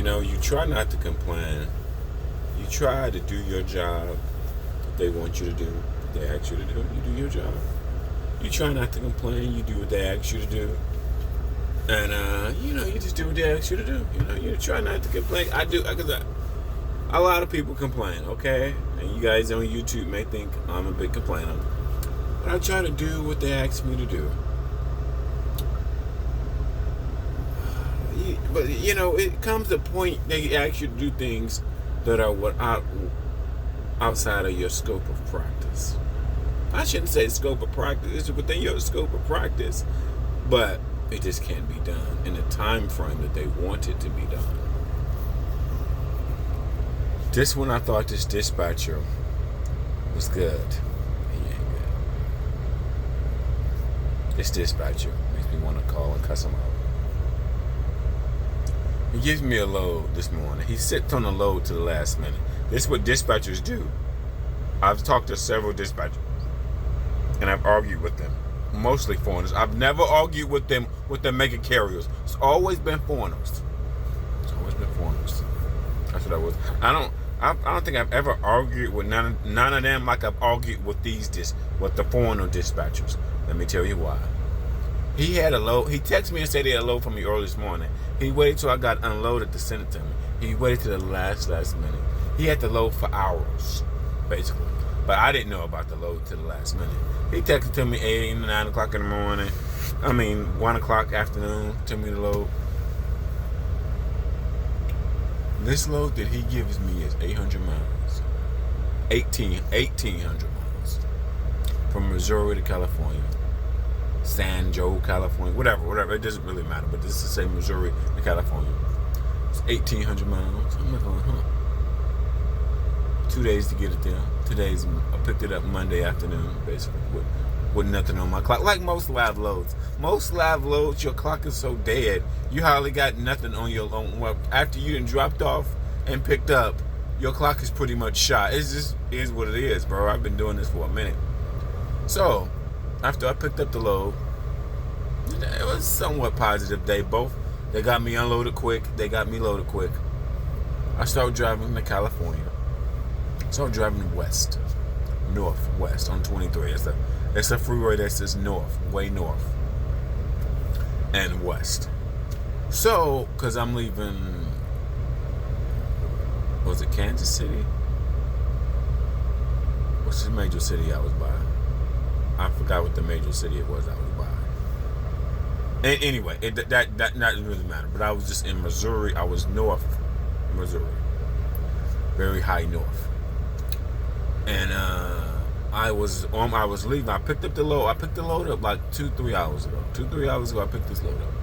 You try not to complain. You try to do your job that they want you to do, what they ask you to do. You do your job. You try not to complain. You do what they ask you to do. And, you just do what they ask you to do. You try not to complain. I do, because a lot of people complain, okay? And you guys on YouTube may think I'm a big complainer. But I try to do what they ask me to do. But, it comes to a point they ask you to do things that are outside of your scope of practice. I shouldn't say scope of practice. It's within your scope of practice. But it just can't be done in the time frame that they want it to be done. Just when I thought this dispatcher was good, he ain't good. This dispatcher makes me want to call and cuss him out. He gives me a load this morning. He sits on a load to the last minute. This is what dispatchers do. I've talked to several dispatchers, and I've argued with them. Mostly foreigners. I've never argued with them with the mega carriers. It's always been foreigners. It's always been foreigners. That's what I was. I don't think I've ever argued with none of them like I've argued with with the foreigner dispatchers. Let me tell you why. He had a load. He texted me and said he had a load for me early this morning. He waited till I got unloaded to send it to me. He waited to the last minute. He had the load for hours, basically. But I didn't know about the load to the last minute. He texted to me 8, 9 o'clock in the morning. 1 o'clock afternoon to me the load. This load that he gives me is 800 miles. 1,800 miles. From Missouri to California. San Joe, California. Whatever. It doesn't really matter. But this is the same Missouri to California. It's 1,800 miles. I'm like, 2 days to get it there. I picked it up Monday afternoon, basically, with nothing on my clock. Like most live loads. Most live loads, your clock is so dead, you hardly got nothing on your own. Well, after you done dropped off and picked up, your clock is pretty much shot. It just is what it is, bro. I've been doing this for a minute. So, after I picked up the load, it was a somewhat positive day. They got me unloaded quick. They got me loaded quick. I started driving to California. So I'm driving northwest on 23. It's a freeway that says way north and west. So, because I'm leaving, was it Kansas City? What's the major city I was by? I forgot what the major city it was I was by. And anyway, that doesn't really matter. But I was just in Missouri. I was north Missouri. Very high north. And I was leaving. I picked up the load. I picked the load up like 2-3 hours ago. 2-3 hours ago, I picked this load up.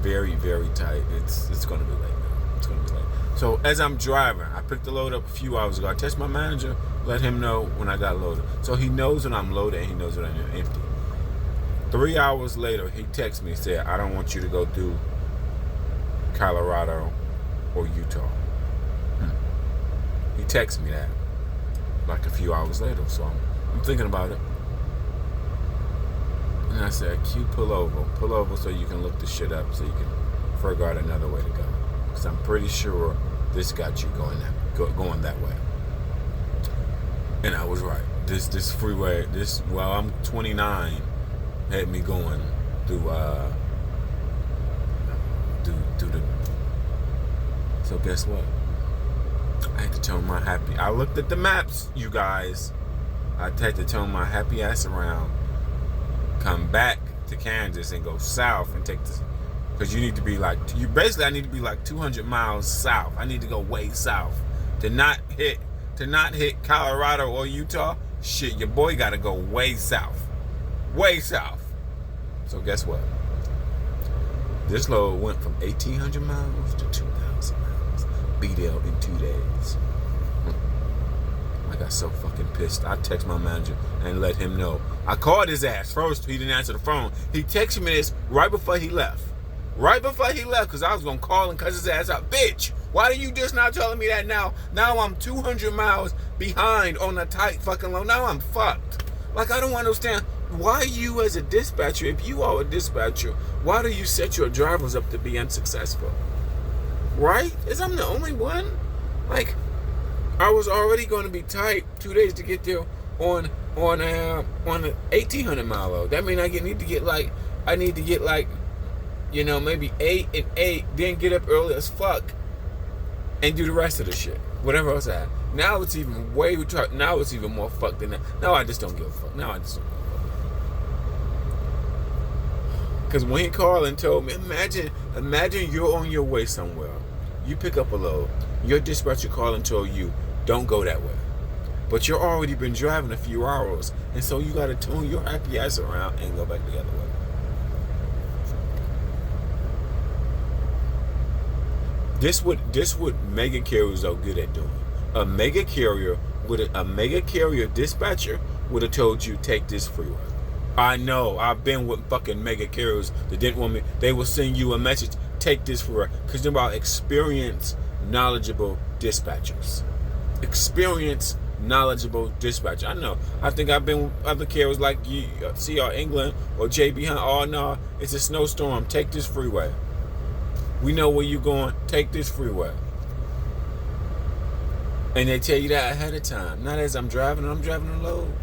Very, very tight. It's going to be late now. It's going to be late. So as I'm driving, I picked the load up a few hours ago. I texted my manager, let him know when I got loaded. So he knows when I'm loaded and he knows when I'm empty. 3 hours later, he texted me and said, I don't want you to go through Colorado or Utah. He texted me that like a few hours later, so I'm thinking about it. And I said, Q, pull over so you can look the shit up so you can figure out another way to go. Because I'm pretty sure this got you going that way. And I was right. This freeway, I'm 29, had me going through the. So guess what? I had to turn my I looked at the maps, you guys. I had to turn my happy ass around, come back to Kansas and go south and take this. Because I need to be like 200 miles south. I need to go way south to not hit Colorado or Utah. Shit, your boy got to go way south. So guess what? This load went from 1,800 miles to 2,000 miles. Be there in 2 days. I got so fucking pissed. I text my manager and let him know. I called his ass first. He didn't answer the phone. He texted me this right before he left. Because I was going to call and cuss his ass out. Bitch, why are you just not telling me that now? Now I'm 200 miles behind on a tight fucking load. Now I'm fucked. Like, I don't understand. Why you as a dispatcher, if you are a dispatcher, why do you set your drivers up to be unsuccessful? Right? Is I'm the only one? Like, I was already going to be tight 2 days to get there on an 1,800 mile load. That means I need to get like maybe 8 and 8, then get up early as fuck and do the rest of the shit. Whatever else I have. Now it's even now it's even more fucked than that. Now I just don't give a fuck. Now I just don't give a fuck. Because when he called and told me, imagine you're on your way somewhere. You pick up a load. Your dispatcher called and told you, don't go that way. But you've already been driving a few hours, and so you got to turn your happy ass around and go back the other way. This would mega carriers are good at doing. A mega carrier dispatcher would have told you, take this freeway. I know. I've been with fucking mega carriers that didn't want me. They will send you a message, take this freeway, because they're about experienced, knowledgeable dispatchers. Experienced, knowledgeable dispatcher. I know. I think I've been with other carriers like CR England or JB Hunt. Oh no, it's a snowstorm. Take this freeway. We know where you're going. Take this freeway. And they tell you that ahead of time. Not as I'm driving a load.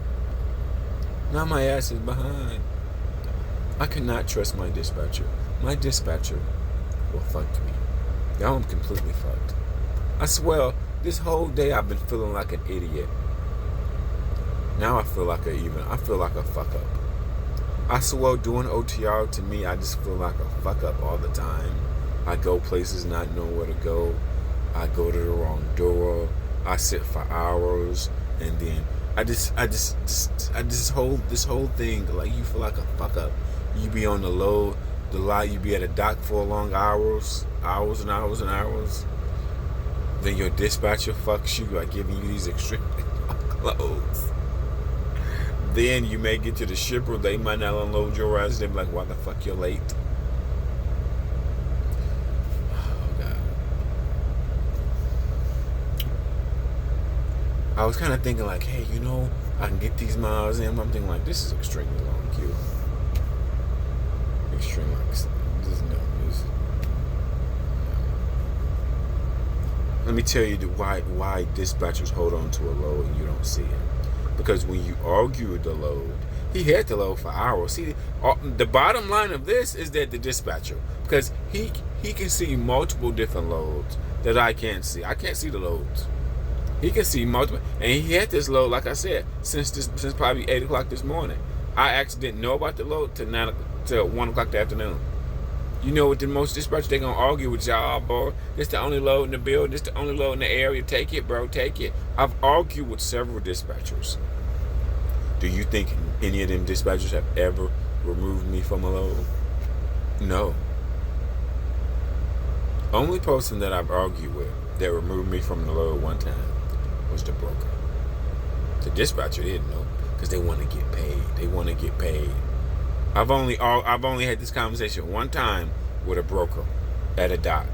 Now my ass is behind. I cannot trust my dispatcher. My dispatcher will fuck me. Now I'm completely fucked. I swear, this whole day I've been feeling like an idiot. Now I feel like a fuck up. I swear, doing OTR to me, I just feel like a fuck up all the time. I go places not knowing where to go. I go to the wrong door. I sit for hours, and then this whole thing, like, you feel like a fuck up. You be on the load, you be at a dock for long hours and hours and hours. Then your dispatcher fucks you by giving you these extremely loads. Then you may get to the shipper, they might not unload your ass. They be like, why the fuck you're late? I was kind of thinking like, hey, I can get these miles in. I'm thinking like, this is extremely long queue. Extremely, no. Let me tell you why dispatchers hold on to a load and you don't see it. Because when you argue the load, he had the load for hours. See, the bottom line of this is that the dispatcher, because he can see multiple different loads that I can't see. I can't see the loads. He can see multiple, and he had this load, like I said, since probably 8 o'clock this morning. I actually didn't know about the load till 1 o'clock the afternoon. You know what the most dispatchers, they gonna argue with y'all, bro. This the only load in the building. This the only load in the area. Take it, bro. Take it. I've argued with several dispatchers. Do you think any of them dispatchers have ever removed me from a load? No. Only person that I've argued with that removed me from the load one time was the broker. The dispatcher didn't know because they want to get paid. They want to get paid. I've only had this conversation one time with a broker at a dock.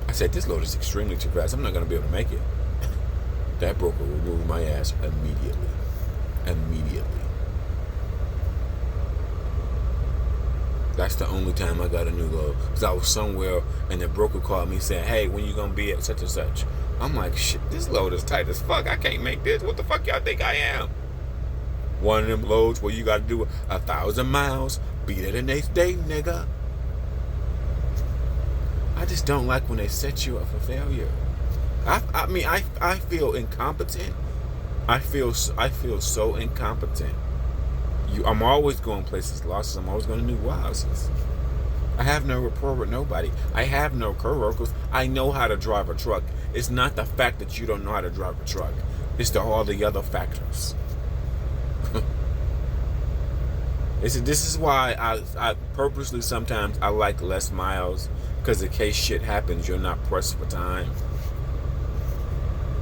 I said, this load is extremely too fast. I'm not going to be able to make it. That broker removed my ass immediately. That's the only time I got a new load. Because I was somewhere and the broker called me saying, hey, when you going to be at such and such? I'm like, shit, this load is tight as fuck. I can't make this. What the fuck y'all think I am? One of them loads where you got to do 1,000 miles. Be there the next day, nigga. I just don't like when they set you up for failure. I feel incompetent. I feel so incompetent. I'm always going places losses. I'm always going to new houses. I have no rapport with nobody. I have no co-workers. I know how to drive a truck. It's not the fact that you don't know how to drive a truck. It's all the other factors. This is why I purposely sometimes I like less miles, because in case shit happens, you're not pressed for time.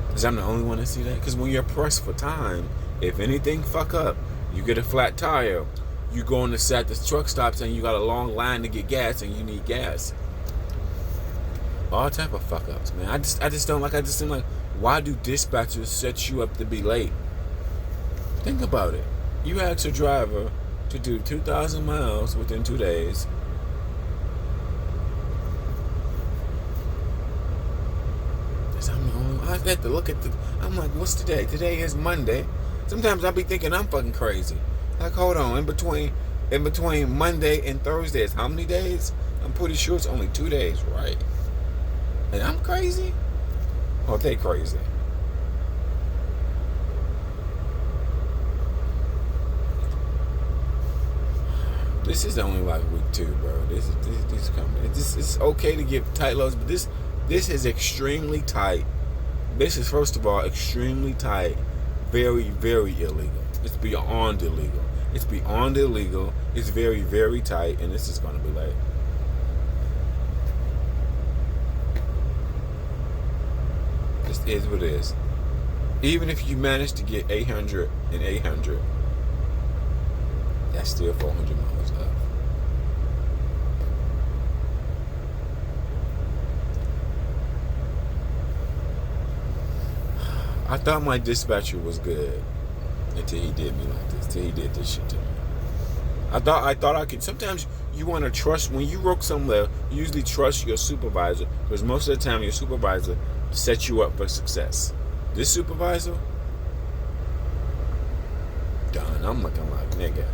Because I'm the only one to see that. Because when you're pressed for time, if anything fuck up, you get a flat tire, you go on the truck stops and you got a long line to get gas and you need gas. All type of fuck ups, man. I just don't like. I just think like, why do dispatchers set you up to be late? Think about it. You ask a driver to do 2,000 miles within 2 days. I had to look at I'm like, what's today? Today is Monday. Sometimes I'll be thinking I'm fucking crazy. Like, hold on, in between Monday and Thursday is how many days? I'm pretty sure it's only 2 days, right? And I'm crazy? Or they crazy? This is only like week 2, bro. This coming. It's okay to get tight loads, but this is extremely tight. This is, first of all, extremely tight. Very, very illegal. It's beyond illegal. It's beyond illegal. It's very, very tight, and this is going to be late. This is what it is. Even if you manage to get 800 and 800, that's still 400 miles left. I thought my dispatcher was good until he did me like this. Till he did this shit to me. I thought I could. Sometimes you want to trust when you work somewhere. You usually trust your supervisor because most of the time your supervisor sets you up for success. This supervisor, done. I'm looking like nigga.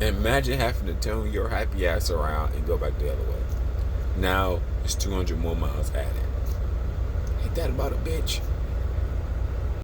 Imagine having to turn your happy ass around and go back the other way. Now it's 200 more miles at it. Ain't that about a bitch?